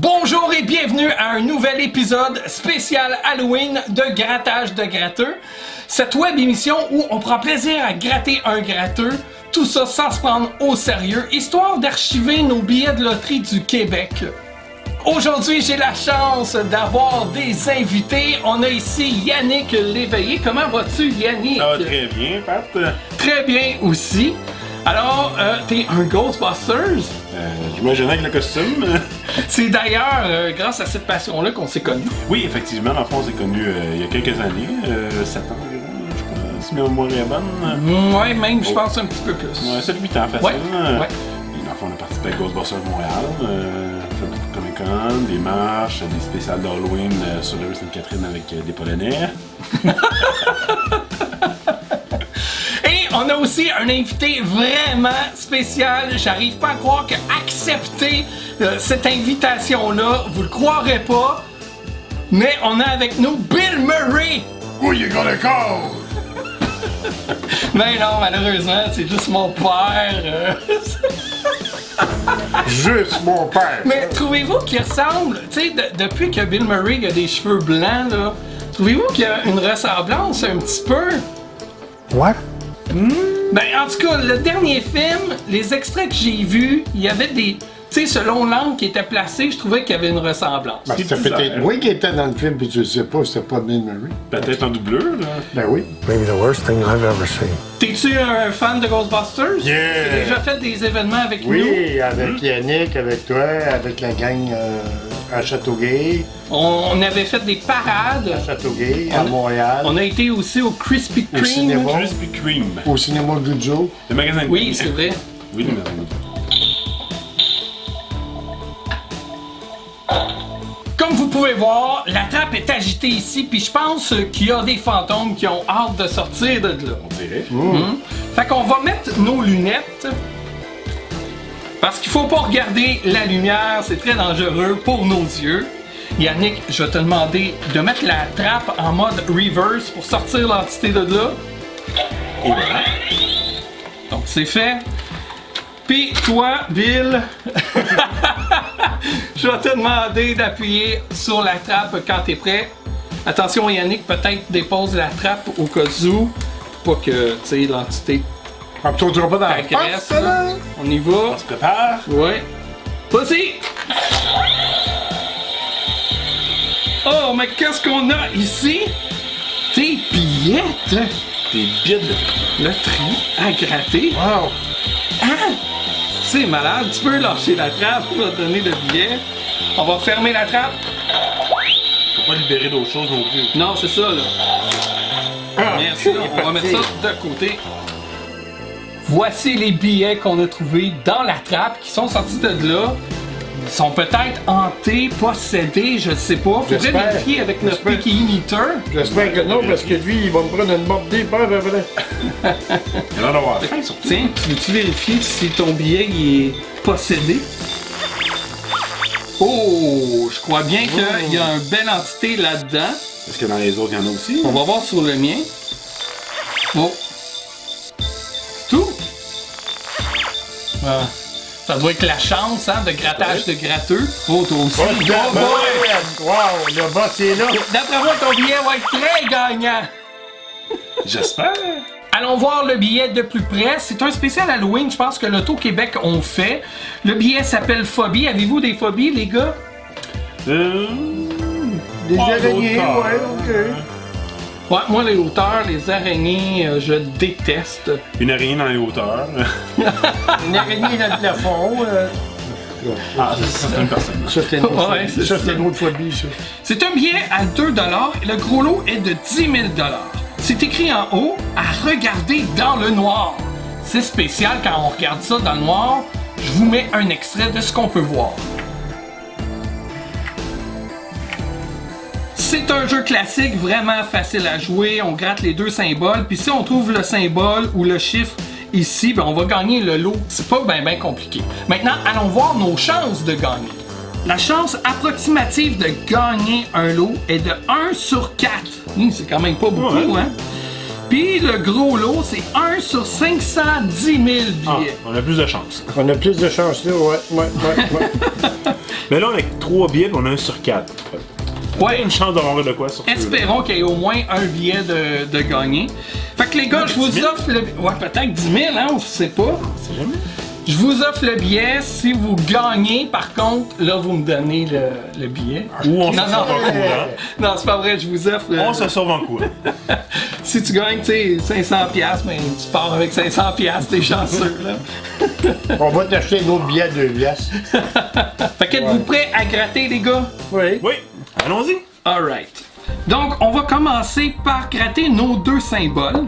Bonjour et bienvenue à un nouvel épisode spécial Halloween de Grattage de Gratteux. Cette web émission où on prend plaisir à gratter un gratteux, tout ça sans se prendre au sérieux, histoire d'archiver nos billets de loterie du Québec. Aujourd'hui, j'ai la chance d'avoir des invités. On a ici Yannick Léveillé. Comment vas-tu, Yannick? Ça va très bien, Pat. Très bien aussi. Alors, t'es un Ghostbusters? J'imagine avec le costume. C'est d'ailleurs grâce à cette passion-là qu'on s'est connus. Oui, effectivement, dans le fond, on s'est connus il y a quelques années, 7 ans environ, je crois, si ma mémoire est bonne. Ouais, même, je pense un petit peu plus. Ouais, 7-8 ans, facile. Ouais. Et dans le fond, on a participé à Ghostbusters Montréal, on fait beaucoup de Comic-Con, des marches, des spéciales d'Halloween sur la rue Sainte-Catherine avec des Polonais. On a aussi un invité vraiment spécial. J'arrive pas à croire que accepter cette invitation-là, vous le croirez pas, mais on a avec nous Bill Murray. Who you gonna call? Mais non, malheureusement, c'est juste mon père. Juste mon père. Mais trouvez-vous qu'il ressemble, tu sais, depuis que Bill Murray a des cheveux blancs, là, trouvez-vous qu'il y a une ressemblance un petit peu? What? Ben, en tout cas, le dernier film, les extraits que j'ai vus, il y avait des... Tu sais, selon l'angle qui était placé, je trouvais qu'il y avait une ressemblance. Ben, c'était peut-être moi qui était dans le film, puis tu le sais pas, c'était pas Bill Murray. Peut-être en doubleur, là. Ben oui. Maybe the worst thing I've ever seen. T'es-tu un fan de Ghostbusters? Yeah! T'as déjà fait des événements avec nous? Oui, avec Yannick, avec toi, avec la gang à Châteauguay, On avait fait des parades. à Châteauguay, à Montréal, On a été aussi au Krispy Au Kreme. cinéma. Krispy Kreme. au cinéma Guzzo. Le magasin de Oui, c'est vrai. Oui, le magasin de Comme vous pouvez voir, la trappe est agitée ici, puis je pense qu'il y a des fantômes qui ont hâte de sortir de là. on dirait. Fait qu'on va mettre nos lunettes. Parce qu'il faut pas regarder la lumière, c'est très dangereux pour nos yeux. Yannick, je vais te demander de mettre la trappe en mode reverse pour sortir l'entité de là. Et voilà. Donc c'est fait. Puis toi, Bill, je vais te demander d'appuyer sur la trappe quand tu es prêt. Attention, Yannick, peut-être dépose la trappe au cas où, pour pas que, tu sais, l'entité Ah, tu ne pas dans la agresse. face, là? On y va. On se prépare. Ouais. Vas-y! Oh, mais qu'est-ce qu'on a ici? Des billettes! Des billets de Loterie à gratter. Wow! Hein? C'est malade. Tu peux lâcher la trappe pour donner le billet. On va fermer la trappe. Faut pas libérer d'autres choses non plus. Non, c'est ça, là. Merci. On va mettre ça de côté. Voici les billets qu'on a trouvés dans la trappe qui sont sortis de là. Ils sont peut-être hantés, possédés, je sais pas. Faudrait J'espère. vérifier avec notre J'espère. Picky Meter. J'espère que non, parce que lui, il va me prendre une mordée, pas de vrai. Il y en a d'avoir faim, surtout. Tiens, veux-tu vérifier si ton billet il est possédé? Oh, je crois bien qu'il y a une belle entité là-dedans. Est-ce que dans les autres, il y en a aussi? On va voir sur le mien. Oh. Tout? Ah, ça doit être la chance, hein, de grattage de gratteux. Oh, toi aussi. Oh, boy. Wow, le boss est là. D'après moi, ton billet va être très gagnant. J'espère. Allons voir le billet de plus près. C'est un spécial Halloween, je pense que l'Auto-Québec on fait. Le billet s'appelle Phobie. Avez-vous des phobies, les gars? Des Pas araignées, d'auteur. ouais, ok. Ouais, moi, les hauteurs, les araignées, je déteste. Une araignée dans les hauteurs. Une araignée dans le plafond. Ah, ça c'est une personne. Ça, c'est une autre Ouais, phobie. c'est Ça, ça. c'est une autre phobie, ça. C'est un billet à 2 $. Le gros lot est de 10 000 $. C'est écrit en haut à regarder dans le noir. C'est spécial quand on regarde ça dans le noir. Je vous mets un extrait de ce qu'on peut voir. C'est un jeu classique, vraiment facile à jouer. On gratte les deux symboles. Puis si on trouve le symbole ou le chiffre ici, ben on va gagner le lot. C'est pas bien compliqué. Maintenant, allons voir nos chances de gagner. La chance approximative de gagner un lot est de 1 sur 4. C'est quand même pas beaucoup, hein? Puis le gros lot, c'est 1 sur 510 000 billets. Ah, on a plus de chance. On a plus de chance là, ouais. Mais là, on a 3 billets, puis on a un sur 4. Ouais. Une chance d'avoir de quoi sur ceux-là. Espérons qu'il y ait au moins un billet de gagner. Fait que les gars, je vous 10 000? offre le... Ouais, peut-être 10 000, hein, on sait pas. C'est jamais. Je vous offre le billet. Si vous gagnez, par contre, là, vous me donnez le billet. Ou on se Non, sauve en courant. non, c'est pas vrai, je vous offre le... On se sauve en courant. Si tu gagnes, tu sais, 500$, ben, tu pars avec 500$, t'es chanceux, là. On va t'acheter un autre billet à 2 piastres. Fait qu'êtes-vous prêts à gratter, les gars? Oui. Oui, allons-y. Alright. Donc, on va commencer par gratter nos 2 symboles.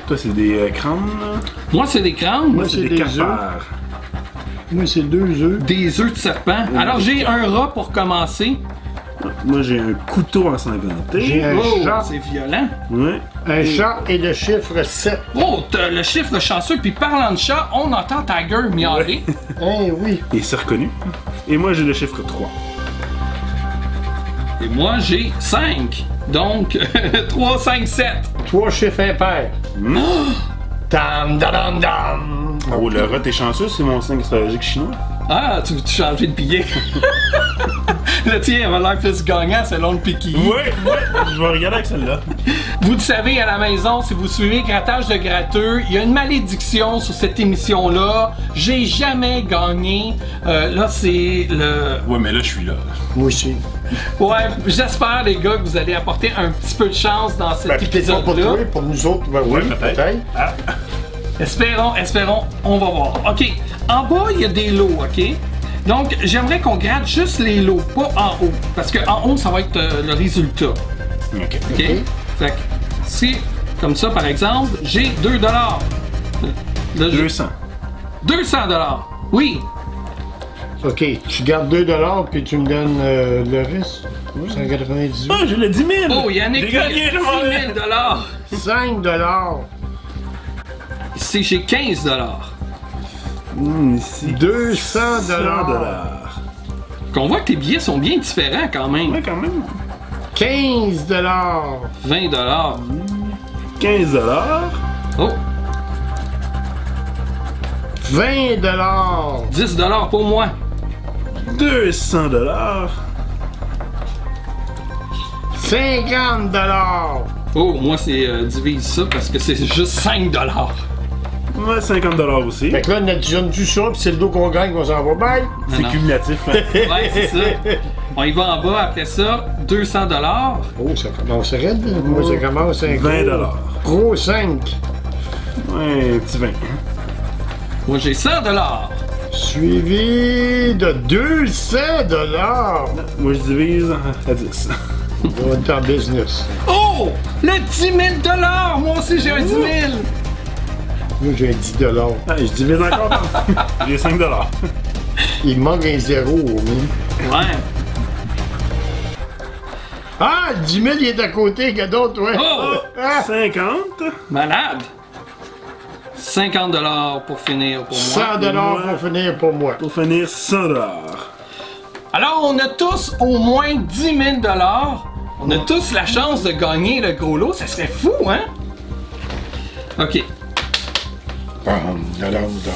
Toi, c'est des crânes, là. Moi, c'est des crânes. Moi, C'est c'est des des cafards. Moi, c'est 2 œufs. Des œufs de serpent. Alors, j'ai un rat pour commencer. Moi, j'ai un couteau ensanglanté. J'ai un Oh, chat. c'est violent. Ouais. Un chat et le chiffre 7. Oh, t'as le chiffre chanceux. Puis parlant de chat, on entend Tiger miauler. Hein, oui. Et c'est reconnu. Et moi, j'ai le chiffre 3. Et moi, j'ai 5. Donc, 3, 5, 7. 3 chiffres impairs. Dam, dam, dam, dam. Oh, le rat est chanceux, c'est mon signe astrologique chinois. Ah, tu veux changer de billet? Le tien avait l'air plus gagnant selon le piquis. Ouais, je vais regarder avec celle-là. Vous le savez à la maison, si vous suivez Grattage de Gratteux, il y a une malédiction sur cette émission-là. J'ai jamais gagné. Là, c'est le... Ouais, mais là, je suis là. Moi aussi. Ouais, j'espère, les gars, que vous allez apporter un petit peu de chance dans cet Ben, peut-être pas pour épisode-là. toi, pour nous autres, ben oui, peut-être. Ah. Espérons, on va voir. OK, en bas, il y a des lots, OK? Donc, j'aimerais qu'on gratte juste les lots, pas en haut. Parce que en haut, ça va être le résultat. OK. OK? Fait que si, comme ça, par exemple, j'ai 2 $. Là, j'ai 200. 200 $. Oui. OK, tu gardes 2 $ puis tu me donnes le reste. 198. Ah, j'ai le 10 000. Oh, Yannick, J'ai gagné, je m'en vais. 10 000 $. 5 $. Ici, j'ai 15 $. Ici. 200 $. Qu'on voit que tes billets sont bien différents quand même. Ouais, quand même. 15 $. 20 $. 15 $. Oh, 20 $. 10 $ pour moi. 200 $. 50 $. Oh, moi, c'est divise ça parce que c'est juste 5 $. Ouais, 50 $ aussi. Fait que là, on additionne-tu ça, puis c'est le dos qu'on gagne, qu'on s'en va. Bye! C'est non. cumulatif. Hein. Ouais, c'est ça. On y va en bas après ça. 200 $. Oh, ça commence raide. Là. Moi, ça commence à 20 $. Gros 5. Ouais, petit 20. Moi, j'ai 100 $. Suivi de 200 $. Moi, je divise à 10. On est en business. Oh! Le 10 000 $! Moi aussi, j'ai un 10 000 $. Moi, j'ai 10 $. Ah, je divise encore. J'ai 5 $. Il me manque un zéro au moins. Ouais. Ah, le 10 000, il est à côté, que d'autres, ouais. Oh! Ah, 50. Malade. 50 $ pour finir pour moi. 100 $ pour finir pour moi. Pour finir, 100 $. Alors, on a tous au moins 10 000 $. On a tous la chance de gagner le gros lot. Ça serait fou, hein? OK. Bam, dadam, dam.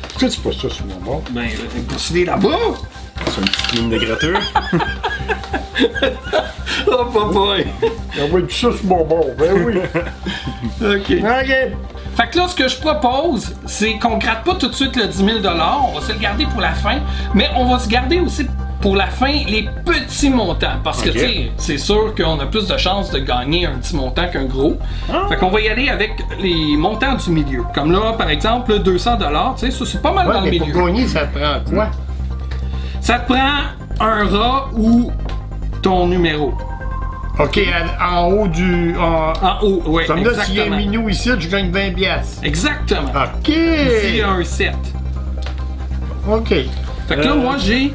Pourquoi tu pas ça sur mon bord? Ben, décider là-bas. C'est une petite ligne de gratteur. Oh, boy. On va tout ça sur mon bord, ben oui. OK. OK. Fait que là, ce que je propose, c'est qu'on gratte pas tout de suite le 10 000 $. On va se le garder pour la fin. Mais on va se garder aussi pour la fin les petits montants. Parce que, Ok. tu sais, c'est sûr qu'on a plus de chances de gagner un petit montant qu'un gros. Fait qu'on va y aller avec les montants du milieu. Comme là, par exemple, 200 $, tu sais, ça, c'est pas mal Ouais, dans le mais milieu. pour gagner, ça te prend quoi? Ça te prend un rat ou ton numéro. OK, en haut du... En haut, oui, Comme là, s'il y a un exactement. minou ici, je gagne 20 piastres. Exactement. OK. Ici, il y a un 7. OK. Fait que là, moi, j'ai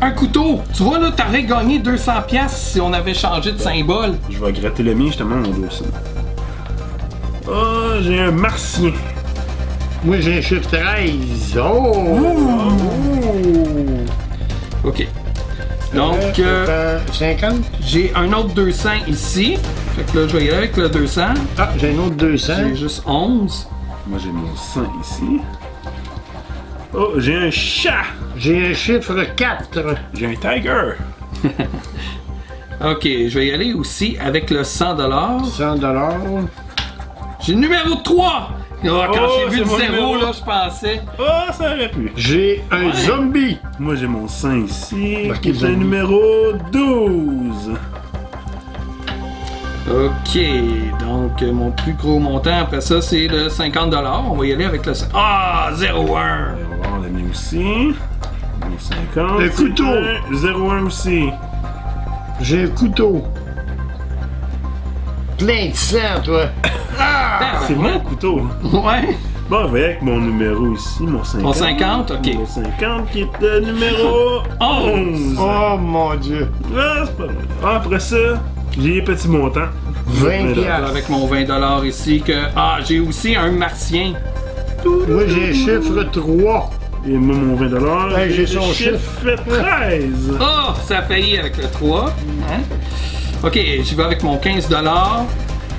un couteau. Tu vois, là, t'aurais gagné 200 piastres si on avait changé de symbole. Je vais gratter le mien, justement, mon 200. Oh, j'ai un martien. Moi, j'ai un chiffre 13. Oh! OK. Donc, 50? j'ai un autre 200 ici. Fait que là, je vais y aller avec le 200. Ah, j'ai un autre 200. J'ai juste 11. Moi, j'ai mon 100 ici. Oh, j'ai un chat! J'ai un chiffre 4. J'ai un tiger! Ok, je vais y aller aussi avec le 100 $. 100 $. J'ai le numéro 3! Oh, quand j'ai vu c'est le mon 0, numéro. là, je pensais. Oh, ça aurait pu! J'ai un zombie. Moi, j'ai mon 5 ici. Marqué C'est le zombie. numéro 12. Ok, donc mon plus gros montant après ça, c'est le 50 $. On va y aller avec le... Ah, 0,1! On va voir l'année aussi. Mon 50. Le couteau. 0,1 aussi. J'ai un couteau. Plein de sang, toi. C'est mon couteau. Ouais! Bon, on va avec mon numéro ici, mon 50. Mon 50, ok. Mon 50 qui est le numéro 11. Oh mon Dieu. Ah, c'est pas mal. Ah, après ça, j'ai les petits montants. 20 piastres. Avec mon 20 $ ici que... Ah, j'ai aussi un martien. Moi, j'ai un chiffre 3. Et moi, mon 20 Ouais, j'ai son chiffre 13. Oh, ça a failli avec le 3. Hein? Ok, j'y vais avec mon 15 $.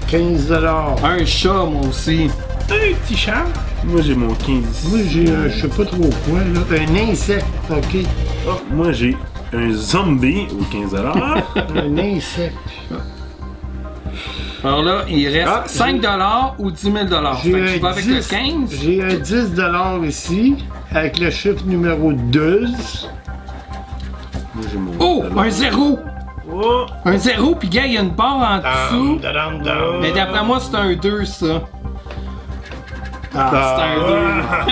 15 $. Un chat, moi aussi. Un petit chat. Moi, j'ai mon 15 ici. Moi, j'ai je sais pas trop quoi, là. Un insecte, ok. Oh, moi, j'ai un zombie au 15 Un insecte. Alors là, il reste Ah, 5 $ ou 10 000 $. Fait que je vais avec le 15. J'ai un 10 $ ici, avec le chiffre numéro 12. Moi, j'ai mon Oh, un 0! Oh, Un 0, puis gars, il y a une barre en dessous. Dam, dam. Mais d'après moi, c'est un 2, ça. Ah, c'est un 2.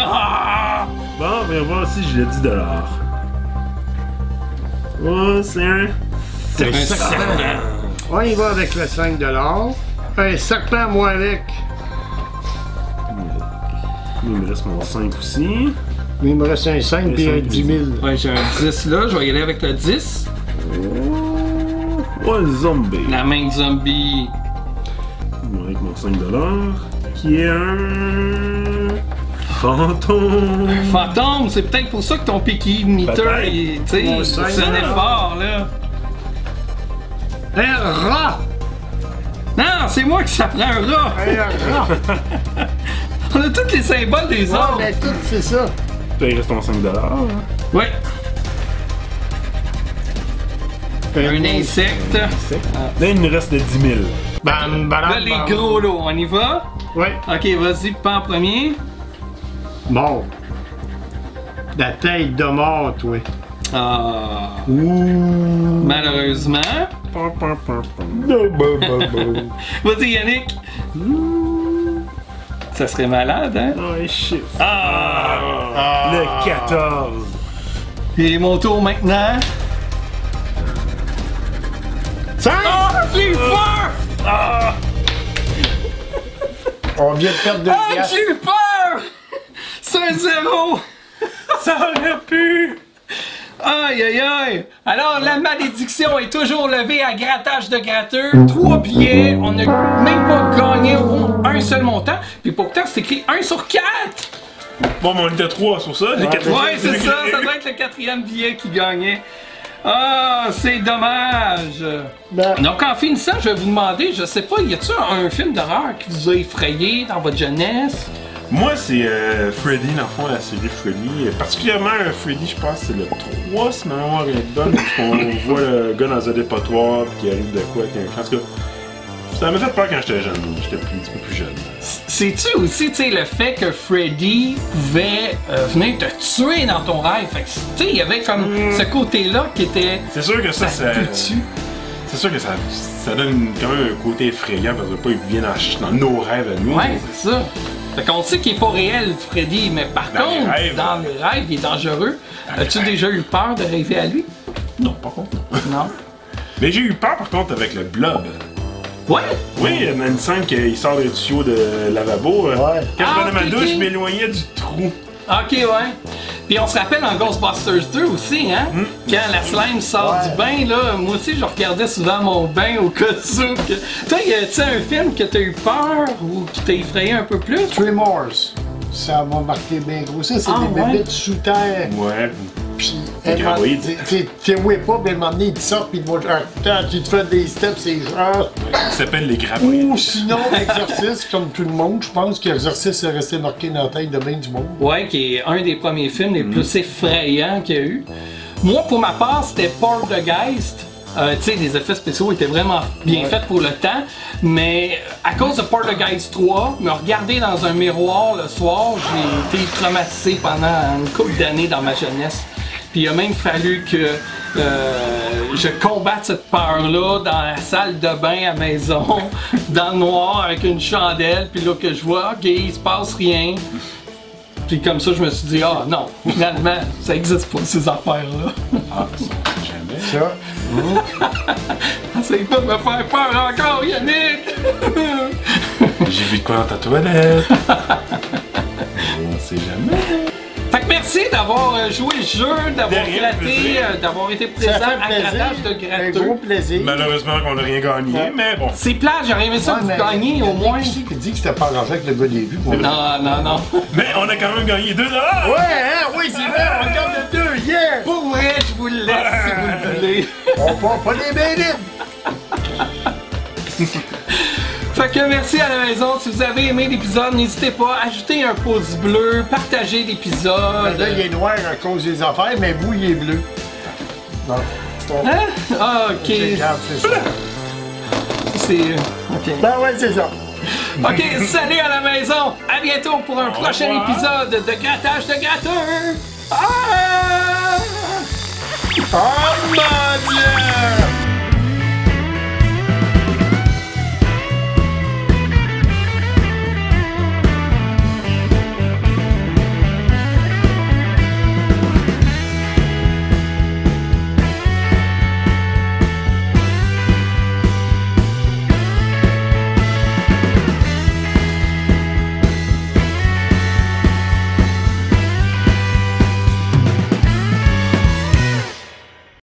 Ah! bon, on va voir si j'ai le 10 $. Oh, c'est un... C'est un serpent. On y va avec le 5 $. Un serpent, moi, avec. Il me reste mon 5 aussi. Il me reste un 5 puis un 5, 10 000. Ouais, j'ai un 10 là, je vais y aller avec le 10. Oh, un zombie. La main zombie. Moi, avec mon 5 $, qui est un... fantôme. Fantôme, c'est peut-être pour ça que ton picky meter, Peut-être. il, tu sais, Mon il cinq sonnait $. fort, là. Un rat! Non, c'est moi qui ça prend un rat. Un rat! On a tous les symboles des Ouais, autres. ben tout, c'est ça. Là, il reste ton 5 $. Ouais. Un insecte. Là, il nous reste de 10 000. Bam, bam, Là, les gros lots, on y va? Ouais. Ok, vas-y, pas en premier. Bon. La tête de mort, toi. Ah, Ouh. malheureusement. Vas-y, Yannick. Ça serait malade, hein? Oh, les chiffres. Ah! Le 14. Et mon tour maintenant. 5! Ah, j'ai eu peur! Ah! On vient de perdre 2 Ah, piastres. j'ai eu peur! C'est un 0! Ça aurait pu. Aïe, aïe, aïe! Alors, la malédiction est toujours levée à grattage de gratteux. 3 billets. On n'a même pas gagné un seul montant. Puis pourtant, c'est écrit 1 sur 4! Bon, mais on était 3 sur ça. Les 4 Ouais, c'est ça. Ça doit être le 4e billet qui gagnait. Ah, c'est dommage! Ben, Donc, en finissant, je vais vous demander, je sais pas, y a-t-il un film d'horreur qui vous a effrayé dans votre jeunesse? Moi, c'est Freddy, dans le fond, la série Freddy. Particulièrement Freddy, je pense, c'est le 3, si ma mémoire est bonne. On voit le gars dans un dépotoir qui arrive de quoi avec un cran. En tout cas, ça m'a fait peur quand j'étais jeune. J'étais un petit peu plus jeune. C'est-tu aussi, tu sais, le fait que Freddy pouvait venir te tuer dans ton rêve? Fait que, tu sais, il y avait comme ce côté-là qui était... C'est sûr que ça tue. c'est sûr que ça donne quand même un côté effrayant parce que pas il vient dans nos rêves à nous. Ouais, c'est ça. Fait qu'on sait qu'il est pas réel, Freddy, mais par Dans les contre, rêves. dans les rêves, il est dangereux. As-tu déjà eu peur de rêver à lui? Non, par contre. Non. Mais j'ai eu peur par contre avec le blob. Ouais? Oui, il y a une scène qu'il sort des tuyaux de lavabo. Ouais. Quand je prenais ma ok, douche, ok. je m'éloignais du trou. Ok, ouais. Puis on se rappelle en Ghostbusters 2 aussi, hein? Quand la slime sort Ouais. du bain, là, moi aussi, je regardais souvent mon bain au cas où. Toi, y a-tu un film que t'as eu peur ou qui t'a effrayé un peu plus? Tremors. Ça m'a marqué bien gros. Ça, c'est Ah, des ouais. bébites sous terre. Ouais. Puis Les graboïdes. Tu whip up, et à un moment donné, ils te sortent, puis tu te fais des steps, c'est genre. Ils s'appellent les graboïdes. Ou sinon, l'exercice, comme tout le monde, je pense que l'exercice est resté marqué dans la tête de bien du monde. Ouais, qui est un des premiers films les plus effrayants qu'il y a eu. Moi, pour ma part, c'était Poltergeist. Tu sais, les effets spéciaux étaient vraiment bien faits pour le temps, mais à cause de Poltergeist 3, me regarder dans un miroir le soir, j'ai été traumatisé pendant une couple d'années dans ma jeunesse. Puis il a même fallu que je combatte cette peur-là dans la salle de bain à maison, dans le noir avec une chandelle, puis là que je vois, ok, il se passe rien. Puis comme ça, je me suis dit, ah non, finalement, ça existe pas ces affaires-là. Ah, jamais. Ça. Essaye pas de me faire peur encore, Yannick! J'ai vu de quoi dans ta toilette. On sait jamais. Fait que merci d'avoir joué le jeu, d'avoir De rien, gratté, plaisir. d'avoir été Ça présent fait à plaisir. Grattage de Un gros Gratteux. plaisir. Malheureusement qu'on n'a rien gagné, Ouais. mais bon. C'est plate, j'aurais aimé ça Ouais, que vous mais gagniez au moins. Qui c'est qui dit que c'était pas arrangé avec le gars des vues? Ouais, Non, non, non. Mais on a quand même gagné 2 $. hein? Oui, c'est vrai, on regarde le 2, yeah! Pour vrai, je vous le laisse si vous le voulez. On part pas les mains libres! Fait que merci à la maison. Si vous avez aimé l'épisode, n'hésitez pas à ajouter un pouce bleu, partagez l'épisode. Là, il est noir à cause des affaires, mais vous, il est bleu. Non. Hein? Ah, ok. Regarde, c'est ça. C'est. Ok. Ben ouais, c'est ça. Ok, salut à la maison! À bientôt pour un prochain revoir. épisode de Grattage de Gratteux! Ah! Oh mon Dieu!